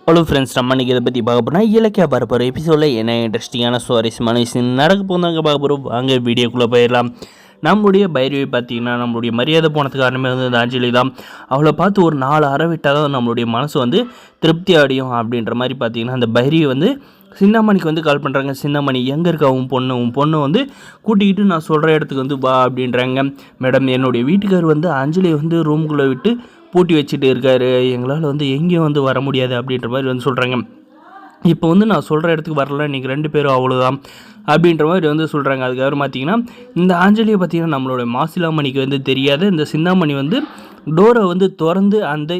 Hello friends, நம்ம இன்றைக்கி இதை பற்றி பார்க்க போனால் இலக்கிய பரப்புற எபிசோடில் என்ன இன்ட்ரெஸ்டிங்கான சுவாரஸ்யமான விஷயம் நடக்க போதாங்க பார்க்க போகிறோம். வாங்க வீடியோக்குள்ளே போயிடலாம். நம்மளுடைய பைரவி பார்த்திங்கன்னா, நம்மளுடைய மரியாதை போனதுக்கு காரணமே வந்து அந்த அஞ்சலி தான். அவளை பார்த்து ஒரு 4 அறை விட்டால் தான் நம்மளுடைய மனசு வந்து திருப்தி அடையும் அப்படின்ற மாதிரி பார்த்திங்கன்னா, அந்த பைரவி வந்து சின்னமணிக்கு வந்து கால் பண்ணுறாங்க. சின்னமணி எங்கே இருக்கா உன் பொண்ணு வந்து கூட்டிக்கிட்டு நான் சொல்கிற இடத்துக்கு வந்து வா அப்படின்றாங்க. மேடம், என்னுடைய வீட்டுக்கார் வந்து அஞ்சலியை வந்து ரூம்குள்ளே விட்டு பூட்டி வச்சுட்டு இருக்காரு, எங்களால் வந்து எங்கேயும் வந்து வர முடியாது அப்படின்ற மாதிரி வந்து சொல்கிறாங்க. இப்போ வந்து நான் சொல்கிற இடத்துக்கு வரல, நீங்கள் 2 பேரும் அவ்வளோதான் அப்படின்ற மாதிரி வந்து சொல்கிறாங்க. அதுக்கப்புறம் பார்த்திங்கன்னா, இந்த ஆஞ்சலியை பார்த்திங்கன்னா நம்மளோட மாசிலாமணிக்கு வந்து தெரியாது. இந்த சின்னாமணி வந்து டோரை வந்து திறந்து அந்த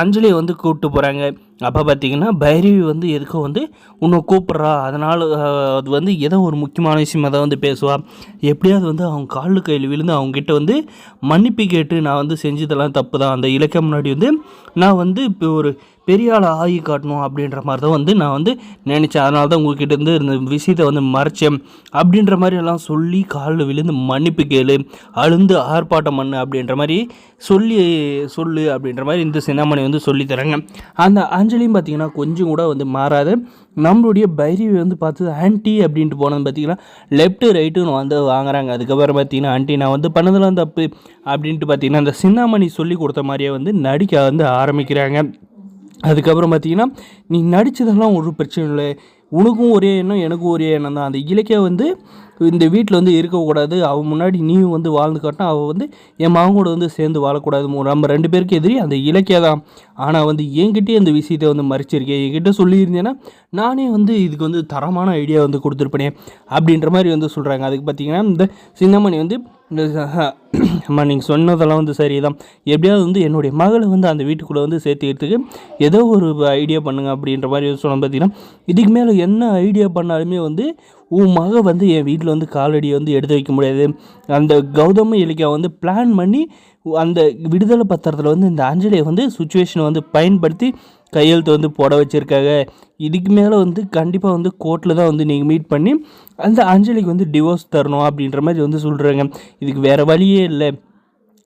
அஞ்சலியை வந்து கூப்பிட்டு போகிறாங்க. அப்போ பார்த்திங்கன்னா பைரவி வந்து எதுக்கோ வந்து உன்னை கூப்பிட்றா, அதனால் அது வந்து ஏதோ ஒரு முக்கியமான விஷயமாக தான் வந்து பேசுவாள். எப்படியாவது வந்து அவங்க காலு கையில் விழுந்து அவங்ககிட்ட வந்து மன்னிப்பு கேட்டு நான் வந்து செஞ்சதெல்லாம் தப்பு தான், அந்த இலக்கியம் முன்னாடி வந்து நான் வந்து இப்போ ஒரு பெரிய ஆளை ஆகி காட்டணும் அப்படின்ற மாதிரி தான் வந்து நான் வந்து நினச்சேன். அதனால தான் உங்கள்கிட்ட இருந்து இந்த விஷயத்தை வந்து மறைச்சேன் அப்படின்ற மாதிரி எல்லாம் சொல்லி காலில் விழுந்து மன்னிப்பு கேளு, அழுந்து ஆர்ப்பாட்டம் பண்ணு அப்படின்ற மாதிரி சொல்லு அப்படின்ற மாதிரி இந்த சின்னமணி வந்து சொல்லித்தராங்க. அந்த அஞ்சலியும் பார்த்திங்கன்னா கொஞ்சம் கூட வந்து மாறாது. நம்மளுடைய பைரவி வந்து பார்த்து ஆன்ட்டி அப்படின்ட்டு போனது பார்த்திங்கன்னா லெஃப்ட்டு ரைட்டுன்னு வந்து வாங்குறாங்க. அதுக்கப்புறம் பார்த்திங்கன்னா ஆன்ட்டி நான் வந்து பண்ணதெல்லாம் தப்பு அப்படின்ட்டு பார்த்திங்கன்னா அந்த சின்னமணி சொல்லி கொடுத்த மாதிரியே வந்து நடிக்க வந்து ஆரம்பிக்கிறாங்க. அதுக்கப்புறம் பார்த்திங்கன்னா நீ நடித்ததெல்லாம் ஒரு பிரச்சனை இல்லை, உனக்கும் ஒரே எண்ணம் எனக்கும் ஒரே எண்ணம் தான். அந்த இலக்கியம் வந்து இந்த வீட்டில் வந்து இருக்கக்கூடாது, அவன் முன்னாடி நீயும் வந்து வாழ்ந்து காட்டினா அவள் வந்து என் மகன் கூட வந்து சேர்ந்து வாழக்கூடாது, நம்ம 2 பேருக்கு எதிரி அந்த இலக்கியம் தான். ஆனால் வந்து என்கிட்டே அந்த விஷயத்தை வந்து மறைச்சிருக்கேன், என்கிட்ட சொல்லியிருந்தேன்னா நானே வந்து இதுக்கு வந்து தரமான ஐடியா வந்து கொடுத்துருப்பேனே அப்படின்ற மாதிரி வந்து சொல்கிறாங்க. அதுக்கு பார்த்திங்கன்னா இந்த சின்னமணி வந்து அம்மா நீங்கள் சொன்னதெல்லாம் வந்து சரி தான், எப்படியாவது வந்து என்னுடைய மகளை வந்து அந்த வீட்டுக்குள்ளே வந்து சேர்த்துக்கிறதுக்கு ஏதோ ஒரு ஐடியா பண்ணுங்கள் அப்படின்ற மாதிரி சொன்ன. பார்த்திங்கன்னா இதுக்கு மேலே என்ன ஐடியா பண்ணாலுமே வந்து உன் மக வந்து என் வீட்டில் வந்து காலடியை வந்து எடுத்து வைக்க முடியாது. அந்த கௌதம இலக்கியா வந்து பிளான் பண்ணி அந்த விடுதலை பத்திரத்தில் வந்து இந்த அஞ்சலியை வந்து சுச்சுவேஷனை வந்து பயன்படுத்தி கையெழுத்து வந்து போட வச்சுருக்காங்க. இதுக்கு மேலே வந்து கண்டிப்பாக வந்து கோர்ட்டில் தான் வந்து நீங்கள் மீட் பண்ணி அந்த அஞ்சலிக்கு வந்து டிவோர்ஸ் தரணும் அப்படின்ற மாதிரி வந்து சொல்கிறாங்க. இதுக்கு வேறு வழியே இல்லை,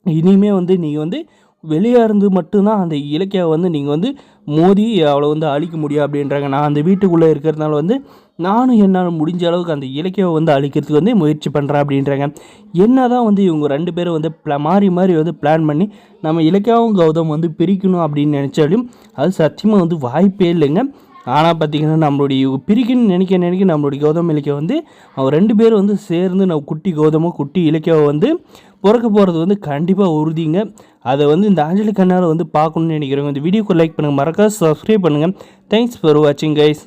இனிமேல் வந்து நீங்கள் வந்து வெளியாக இருந்து மட்டும்தான் அந்த இலக்கியாவை வந்து நீங்கள் வந்து மோதி அவளை வந்து அழிக்க முடியும் அப்படின்றாங்க. நான் அந்த வீட்டுக்குள்ளே இருக்கிறதுனால வந்து நானும் என்னால் முடிஞ்ச அளவுக்கு அந்த இலக்கியாவை வந்து அழிக்கிறதுக்கு வந்து முயற்சி பண்ணுறேன் அப்படின்றாங்க. என்ன தான் வந்து இவங்க 2 பேரும் வந்து மாறி வந்து பிளான் பண்ணி நம்ம இலக்கியாவும் கௌதம் வந்து பிரிக்கணும் அப்படின்னு நினச்சாலும் அது சத்தியமாக வந்து வாய்ப்பே இல்லைங்க. ஆனால் பார்த்திங்கன்னா நம்மளுடைய பிரிக்கணும்னு நினைக்க நம்மளுடைய கௌதம் இலக்கியம் வந்து அவங்க 2 பேரும் வந்து சேர்ந்து நம்ம குட்டி கௌதமும் குட்டி இலக்கியாவை வந்து பிறக்க போகிறது வந்து கண்டிப்பாக உறுதிங்க. அதை வந்து இந்த ஆஞ்சலி கண்ணால் வந்து பார்க்கணுன்னு நினைக்கிறவங்க இந்த வீடியோக்கு லைக் பண்ணுங்கள், மறக்காம சப்ஸ்கிரைப் பண்ணுங்கள். தேங்க்ஸ் ஃபார் வாட்சிங் கைஸ்.